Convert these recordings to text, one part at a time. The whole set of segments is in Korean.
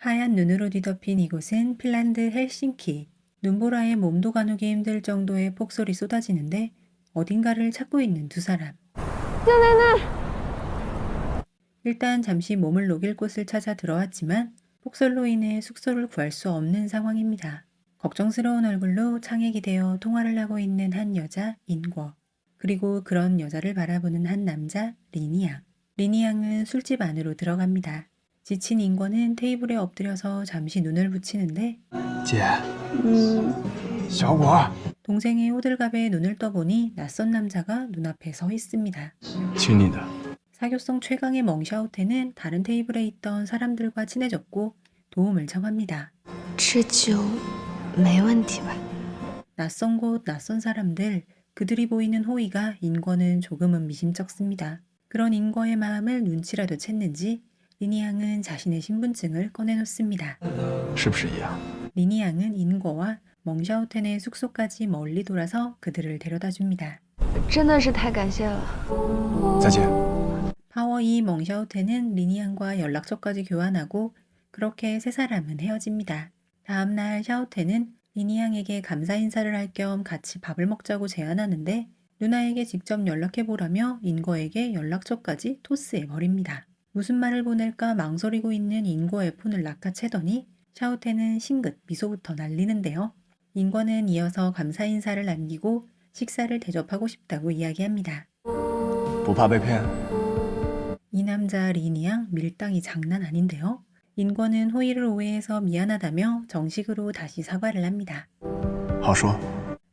하얀 눈으로 뒤덮인 이곳은 핀란드 헬싱키. 눈보라에 몸도 가누기 힘들 정도의 폭설이 쏟아지는데 어딘가를 찾고 있는 두 사람. 일단 잠시 몸을 녹일 곳을 찾아 들어왔지만 폭설로 인해 숙소를 구할 수 없는 상황입니다. 걱정스러운 얼굴로 창에 기대어 통화를 하고 있는 한 여자 인궈. 그리고 그런 여자를 바라보는 한 남자 리니양. 리니양은 술집 안으로 들어갑니다. 지친 인권은 테이블에 엎드려서 잠시 눈을 붙이는데 姐，小果， 동생의 호들갑에 눈을 떠보니 낯선 남자가 눈앞에 서 있습니다. 请你的。 사교성 최강의 멍샤오테는 다른 테이블에 있던 사람들과 친해졌고 도움을 청합니다. 吃酒没问题吧？ 낯선 곳, 낯선 사람들, 그들이 보이는 호의가 인권은 조금은 미심쩍습니다. 그런 인권의 마음을 눈치라도 챘는지 리니양은 자신의 신분증을 꺼내놓습니다. 是不是一样？ 리니양은 인궈와 멍샤오텐의 숙소까지 멀리 돌아서 그들을 데려다줍니다. 真的是太感谢了。再见。 파워 2 멍샤오텐은 리니양과 연락처까지 교환하고 그렇게 세 사람은 헤어집니다. 다음날 샤오텐은 리니양에게 감사 인사를 할 겸 같이 밥을 먹자고 제안하는데 누나에게 직접 연락해보라며 인거에게 연락처까지 토스해버립니다. 무슨 말을 보낼까 망설이고 있는 인거의 폰을 낚아채더니 샤오텐은 싱긋 미소부터 날리는데요. 인거는 이어서 감사 인사를 남기고 식사를 대접하고 싶다고 이야기합니다. 不怕被骗？ 이 남자 리니양 밀당이 장난 아닌데요. 인권은 호의를 오해해서 미안하다며 정식으로 다시 사과를 합니다. 好说。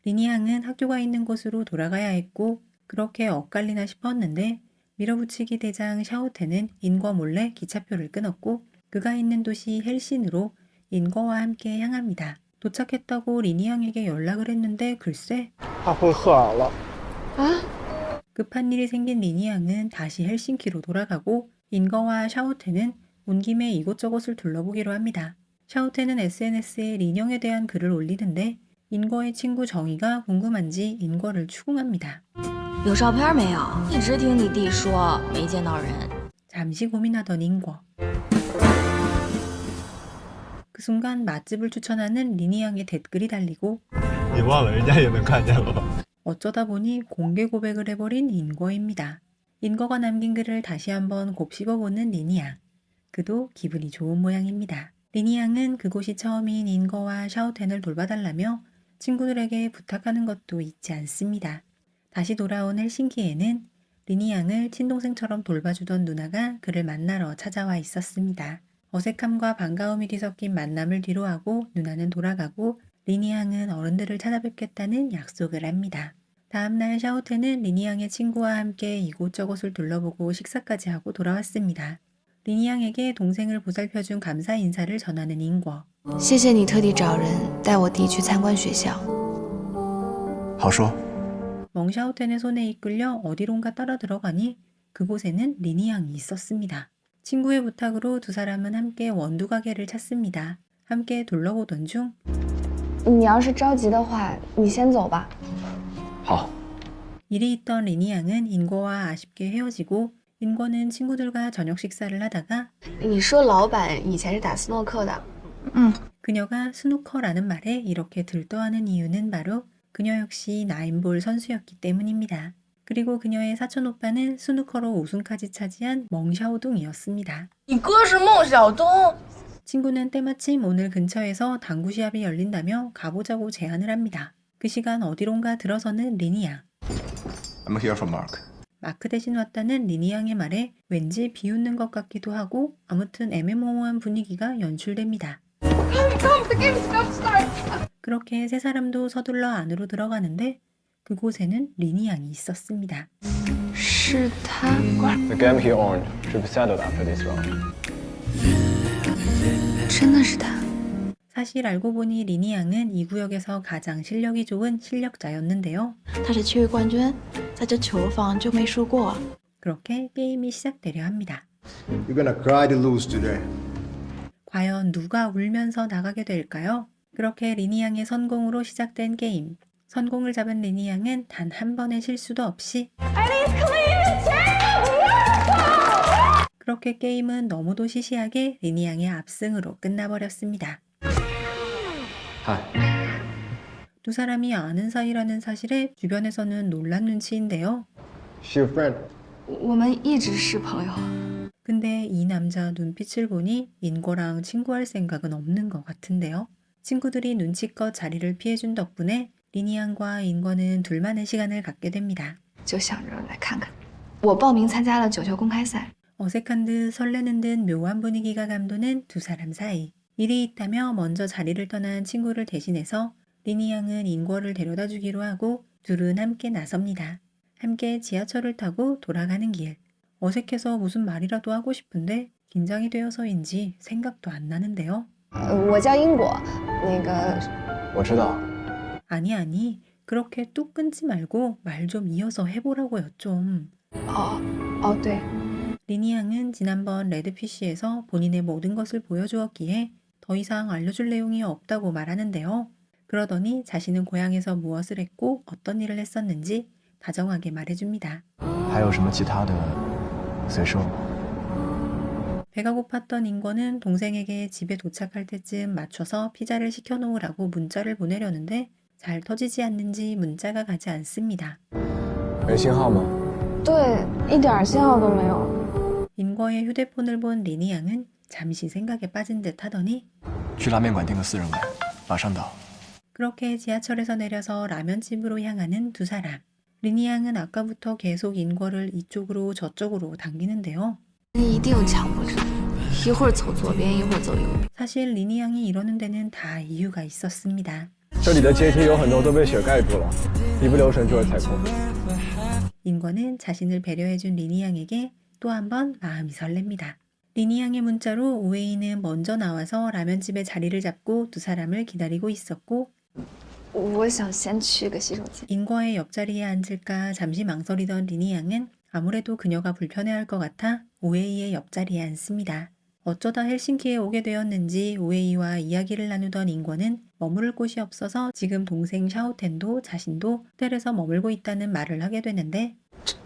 리니양은 학교가 있는 곳으로 돌아가야 했고 그렇게 엇갈리나 싶었는데 밀어붙이기 대장 샤오테는 인거 몰래 기차표를 끊었고 그가 있는 도시 헬신으로 인거와 함께 향합니다. 도착했다고 리니양에게 연락을 했는데 글쎄 他会喝了。 급한 일이 생긴 리니양은 다시 헬싱키로 돌아가고 인거와 샤오테는 온 김에 이곳저곳을 둘러보기로 합니다. 샤오테는 SNS에 리녕에 대한 글을 올리는데 인거의 친구 정희가 궁금한지 인거를 추궁합니다. 有照片没有？一直听你弟说没见到人。 잠시 고민하던 인거. 그 순간 맛집을 추천하는 리니양의 댓글이 달리고 你忘了人家也能看见了吧？ 어쩌다 보니 공개 고백을 해버린 인거입니다. 인거가 남긴 글을 다시 한번 곱씹어보는 리니양. 그도 기분이 좋은 모양입니다. 리니양은 그곳이 처음인 인거와 샤오텐을 돌봐달라며 친구들에게 부탁하는 것도 잊지 않습니다. 다시 돌아온 헬싱키에는 리니양을 친동생처럼 돌봐주던 누나가 그를 만나러 찾아와 있었습니다. 어색함과 반가움이 뒤섞인 만남을 뒤로하고 누나는 돌아가고 리니양은 어른들을 찾아뵙겠다는 약속을 합니다. 다음날 샤오텐은 리니양의 친구와 함께 이곳저곳을 둘러보고 식사까지 하고 돌아왔습니다. 리니양에게 동생을 보살펴준 감사 인사를 전하는 인궈. 谢谢你特地找人带我弟去参观学校。好说。 멍샤오텐의 손에 이끌려 어디론가 따라 들어가니 그곳에는 리니양이 있었습니다. 친구의 부탁으로 두 사람은 함께 원두 가게를 찾습니다. 함께 둘러보던 중 你要是着急的话，你先走吧。 好。 일이 있던 리니양은 인궈와 아쉽게 헤어지고 인궈는 친구들과 저녁 식사를 하다가 你说老板以前是打斯诺克的， 그녀가 스누커라는 말에 이렇게 들떠하는 이유는 바로 그녀 역시 나인볼 선수였기 때문입니다. 그리고 그녀의 사촌 오빠는 스누커로 우승까지 차지한 멍샤오둥이었습니다. 你哥是孟小冬。 친구는 때마침 오늘 근처에서 당구 시합이 열린다며 가보자고 제안을 합니다. 그 시간 어디론가 들어서는 리니양. I'm here for Mark. 마크 대신 왔다는 리니양의 말에 왠지 비웃는 것 같기도 하고 아무튼 애매모호한 분위기가 연출됩니다. 그렇게 세 사람도 서둘러 안으로 들어가는데 그곳에는 리니양이 있었습니다. 是他。 The game he owned should be settled after this round. 真的是他。 사실 알고 보니 리니양은 이 구역에서 가장 실력이 좋은 실력자였는데요. 他是区域冠军，在这球房就没输过。 그렇게 게임이 시작되려 합니다. You're gonna cry to lose today. 과연 누가 울면서 나가게 될까요? 그렇게 리니양의 선공으로 시작된 게임. 선공을 잡은 리니양은 단 한 번의 실수도 없이 그렇게 게임은 너무도 시시하게 리니양의 압승으로 끝나버렸습니다. 嗨， 두 사람이 아는 사이라는 사실에 주변에서는 놀란 눈치인데요. She your friend? 我们一直是朋友。 근데 이 남자 눈빛을 보니 인거랑 친구할 생각은 없는 것 같은데요. 친구들이 눈치껏 자리를 피해준 덕분에 리니양과 인거는 둘만의 시간을 갖게 됩니다. 就想着来看看。我报名参加了九球公开赛， 어색한 듯 설레는 듯 묘한 분위기가 감도는 두 사람 사이. 일이 있다며 먼저 자리를 떠난 친구를 대신해서 리니양은 인거를 데려다 주기로 하고 둘은 함께 나섭니다. 함께 지하철을 타고 돌아가는 길. 어색해서 무슨 말이라도 하고 싶은데 긴장이 되어서인지 생각도 안 나는데요. 我叫英果，那个我知道。 아니 그렇게 뚝 끊지 말고 말 좀 이어서 해보라고요 좀. 哦对， 리니양은 지난번 레드피쉬에서 본인의 모든 것을 보여주었기에 더 이상 알려줄 내용이 없다고 말하는데요. 그러더니 자신은 고향에서 무엇을 했고 어떤 일을 했었는지 다정하게 말해줍니다. 还有什么其他的随说。 배가 고팠던 인권은 동생에게 집에 도착할 때쯤 맞춰서 피자를 시켜놓으라고 문자를 보내려는데 잘 터지지 않는지 문자가 가지 않습니다. 没信号吗？对，一点信号都没有。 인거의 휴대폰을 본 리니양은 잠시 생각에 빠진 듯 하더니 去拉面馆订个4人位，马上到。 그렇게 지하철에서 내려서 라면집으로 향하는 두 사람. 리니양은 아까부터 계속 인거를 이쪽으로 저쪽으로 당기는데요. 你一定抢不住，一会儿走左边，一会儿走右边。 사실 리니양이 이러는 데는 다 이유가 있었습니다. 这里的阶梯有很多都被雪盖住了，一不留神就会踩空。 인권은 자신을 배려해준 리니양에게 또 한 번 마음이 설렙니다. 리니양의 문자로 우웨이는 먼저 나와서 라면집에 자리를 잡고 두 사람을 기다리고 있었고 我想先去个洗手间。 인과의 옆자리에 앉을까 잠시 망설이던 리니양은 아무래도 그녀가 불편해할 것 같아 우웨이의 옆자리에 앉습니다. 어쩌다 헬싱키에 오게 되었는지 우웨이와 이야기를 나누던 인권은 머무를 곳이 없어서 지금 동생 샤오텐도 자신도 호텔에서 머물고 있다는 말을 하게 되는데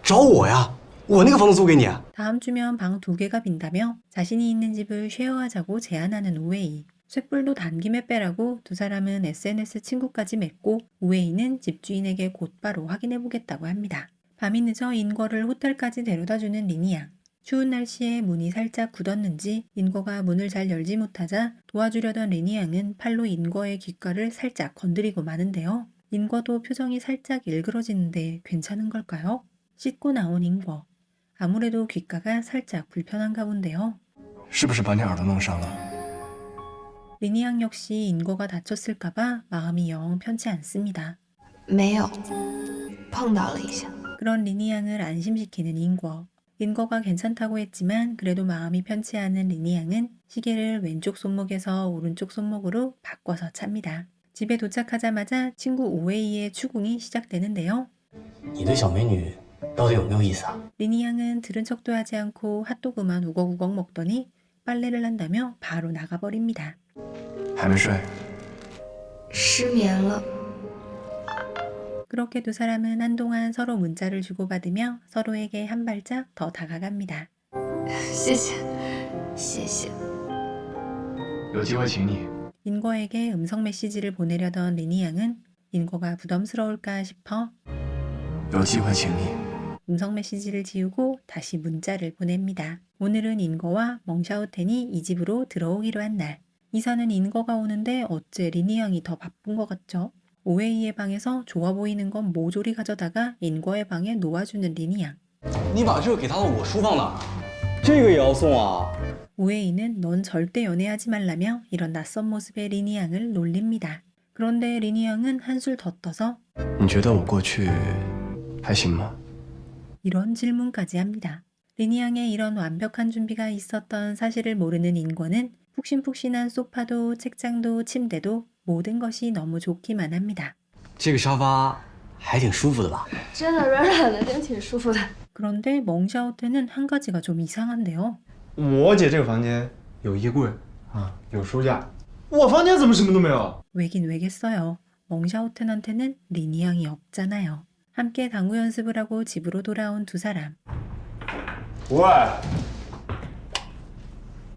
找我呀，我那个房子租给你。 다음 주면 방 2개가 빈다며 자신이 있는 집을 쉐어하자고 제안하는 우웨이. 쇳불도 단김에 빼라고 두 사람은 SNS 친구까지 맺고 우웨이는 집주인에게 곧바로 확인해보겠다고 합니다. 밤이 늦어 인거를 호텔까지 데려다주는 리니양. 추운 날씨에 문이 살짝 굳었는지 인거가 문을 잘 열지 못하자 도와주려던 리니양은 팔로 인거의 귓가를 살짝 건드리고 마는데요. 인거도 표정이 살짝 일그러지는데 괜찮은 걸까요? 씻고 나온 인거. 아무래도 귓가가 살짝 불편한가 본데요. 是不是把你耳朵弄伤了？ 리니양 역시 인거가 다쳤을까봐 마음이 영 편치 않습니다. 没有，碰到了一下。 그런 리니양을 안심시키는 인거. 인거가 괜찮다고 했지만 그래도 마음이 편치 않은 리니양은 시계를 왼쪽 손목에서 오른쪽 손목으로 바꿔서 찹니다. 집에 도착하자마자 친구 우웨이의 추궁이 시작되는데요. 你对小美女到底有没有意思啊？ 리니양은 들은 척도 하지 않고 핫도그만 우걱우걱 먹더니 빨래를 한다며 바로 나가버립니다. 还没睡？失眠了。 그렇게 두 사람은 한동안 서로 문자를 주고받으며 서로에게 한 발짝 더 다가갑니다. 谢谢，谢谢。有机会请你。 인거에게 음성 메시지를 보내려던 리니양은 인거가 부담스러울까 싶어 有机会请你。 음성 메시지를 지우고 다시 문자를 보냅니다. 오늘은 인거와 멍샤오텐이 이 집으로 들어오기로 한 날. 이사는 인거가 오는데 어째 리니양이 더 바쁜 것 같죠? 오웨이의 방에서 좋아 보이는 건 모조리 가져다가 인거의 방에 놓아주는 리니양. 你把这个给他的我书放哪儿？这个也要送啊？ 오웨이는 넌 절대 연애하지 말라며 이런 낯선 모습의 리니양을 놀립니다. 그런데 리니양은 한술 더 떠서 你觉得我过去还行吗？ 이런 질문까지 합니다. 리니양의 이런 완벽한 준비가 있었던 사실을 모르는 인권은 푹신푹신한 소파도 책장도 침대도 모든 것이 너무 좋기만 합니다. 这个沙发还挺舒服的吧？真的软软的，真挺舒服的。 그런데 멍샤오텐은 한 가지가 좀 이상한데요. 我姐这个房间有衣柜啊，有书架，我房间怎么什么都没有？ 왜긴 왜겠어요. 멍샤오텐한테는 리니양이 없잖아요. 함께 당구 연습을 하고 집으로 돌아온 두 사람. 喂，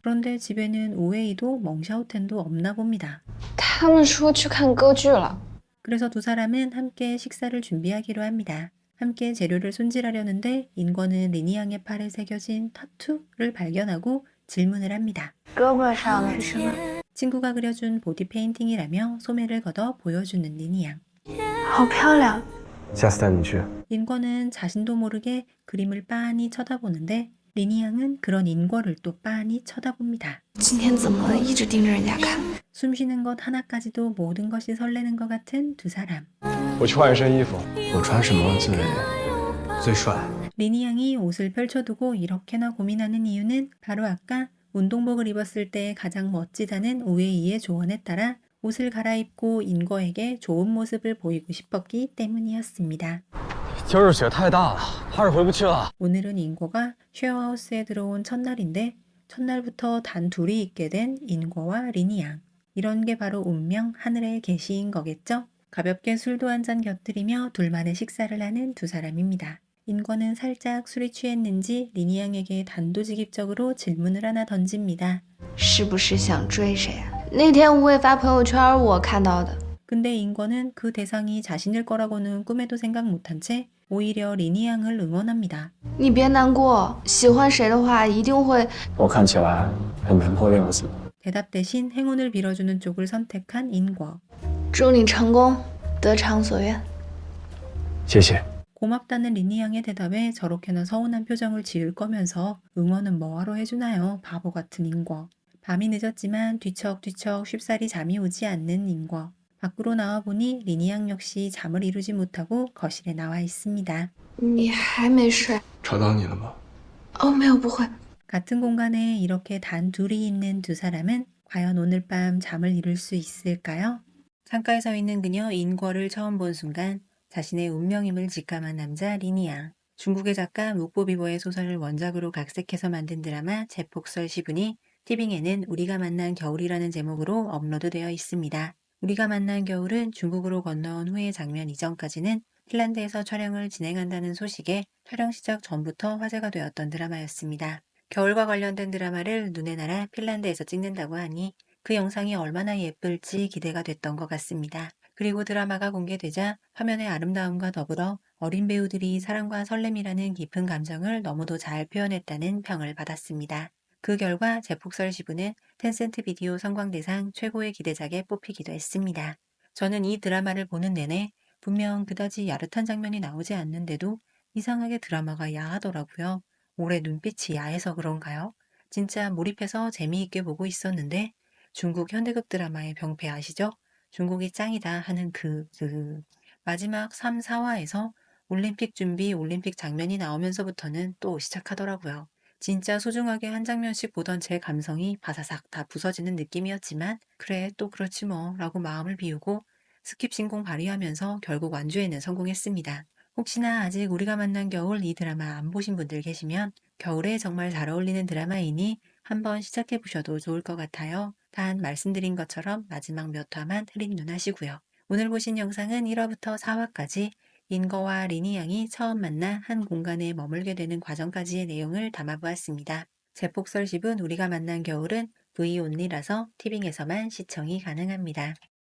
그런데 집에는 우웨이도 멍샤오텐도 없나 봅니다. 他们说去看歌剧了。 그래서 두 사람은 함께 식사를 준비하기로 합니다. 함께 재료를 손질하려는데 인권은 리니양의 팔에 새겨진 타투를 발견하고 질문을 합니다. 胳膊上的是什么？ 친구가 그려준 보디 페인팅이라며 소매를 걷어 보여주는 리니양. 好漂亮。下次带你去。 인권은 자신도 모르게 그림을 빤히 쳐다보는데 리니양은 그런 인권을 또 빤히 쳐다봅니다. 今天怎么一直盯着人家看？ 숨쉬는 것 하나까지도 모든 것이 설레는 것 같은 두 사람. 我去换一身衣服。我穿什么最帅？ 리니양이 옷을 펼쳐두고 이렇게나 고민하는 이유는 바로 아까 운동복을 입었을 때 가장 멋지다는 우웨이의 조언에 따라 옷을 갈아입고 인거에게 좋은 모습을 보이고 싶었기 때문이었습니다. 今儿雪太大了，怕是回不去了。 오늘은 인거가 쉐어하우스에 들어온 첫날인데 첫날부터 단 둘이 있게 된 인거와 리니양. 이런 게 바로 운명 하늘의 계시인 거겠죠? 가볍게 술도 한 잔 곁들이며 둘만의 식사를 하는 두 사람입니다. 인권은 살짝 술이 취했는지 리니양에게 단도직입적으로 질문을 하나 던집니다. 是不是想追谁啊？那天无畏发朋友圈我看到的。 근데 인권은 그 대상이 자신일 거라고는 꿈에도 생각 못한 채 오히려 리니양을 응원합니다. 你别难过，喜欢谁的话一定会。我看起来很难过的样子。 대답 대신 행운을 빌어주는 쪽을 선택한 인권. 祝你成功，得偿所愿。谢谢。 고맙다는 리니양의 대답에 저렇게나 서운한 표정을 지을 거면서 응원은 뭐하러 해주나요? 바보 같은 인권. 밤이 늦었지만 뒤척뒤척 쉽사리 잠이 오지 않는 인권. 밖으로 나와보니 리니양 역시 잠을 이루지 못하고 거실에 나와 있습니다. 你还没睡？吵到你了吗？哦，没有，不会。 같은 공간에 이렇게 단 둘이 있는 두 사람은 과연 오늘 밤 잠을 이룰 수 있을까요? 창가에 서 있는 그녀 인권을 처음 본 순간 자신의 운명임을 직감한 남자 리니양. 중국의 작가 묵보비버의 소설을 원작으로 각색해서 만든 드라마 제폭설 시분이 티빙에는 우리가 만난 겨울이라는 제목으로 업로드되어 있습니다. 우리가 만난 겨울은 중국으로 건너온 후의 장면 이전까지는 핀란드에서 촬영을 진행한다는 소식에 촬영 시작 전부터 화제가 되었던 드라마였습니다. 겨울과 관련된 드라마를 눈의 나라 핀란드에서 찍는다고 하니 그 영상이 얼마나 예쁠지 기대가 됐던 것 같습니다. 그리고 드라마가 공개되자 화면의 아름다움과 더불어 어린 배우들이 사랑과 설렘이라는 깊은 감정을 너무도 잘 표현했다는 평을 받았습니다. 그 결과 제폭설 시부는 텐센트 비디오 선광대상 최고의 기대작에 뽑히기도 했습니다. 저는 이 드라마를 보는 내내 분명 그다지 야릇한 장면이 나오지 않는데도 이상하게 드라마가 야하더라고요. 올해 눈빛이 야해서 그런가요? 진짜 몰입해서 재미있게 보고 있었는데 중국 현대극 드라마의 병폐 아시죠? 중국이 짱이다 하는 마지막 3, 4화에서 올림픽 준비, 올림픽 장면이 나오면서부터는 또 시작하더라고요. 진짜 소중하게 한 장면씩 보던 제 감성이 바사삭 다 부서지는 느낌이었지만 그래 또 그렇지 뭐 라고 마음을 비우고 스킵 신공 발휘하면서 결국 완주에는 성공했습니다. 혹시나 아직 우리가 만난 겨울 이 드라마 안 보신 분들 계시면 겨울에 정말 잘 어울리는 드라마이니 한번 시작해 보셔도 좋을 것 같아요. 단 말씀드린 것처럼 마지막 몇 화만 흐린 눈 하시고요. 오늘 보신 영상은 1화부터 4화까지 인거와 리니 양이 처음 만나 한 공간에 머물게 되는 과정까지의 내용을 담아보았습니다. 제폭설 10은 우리가 만난 겨울은 V 온리라서 티빙에서만 시청이 가능합니다.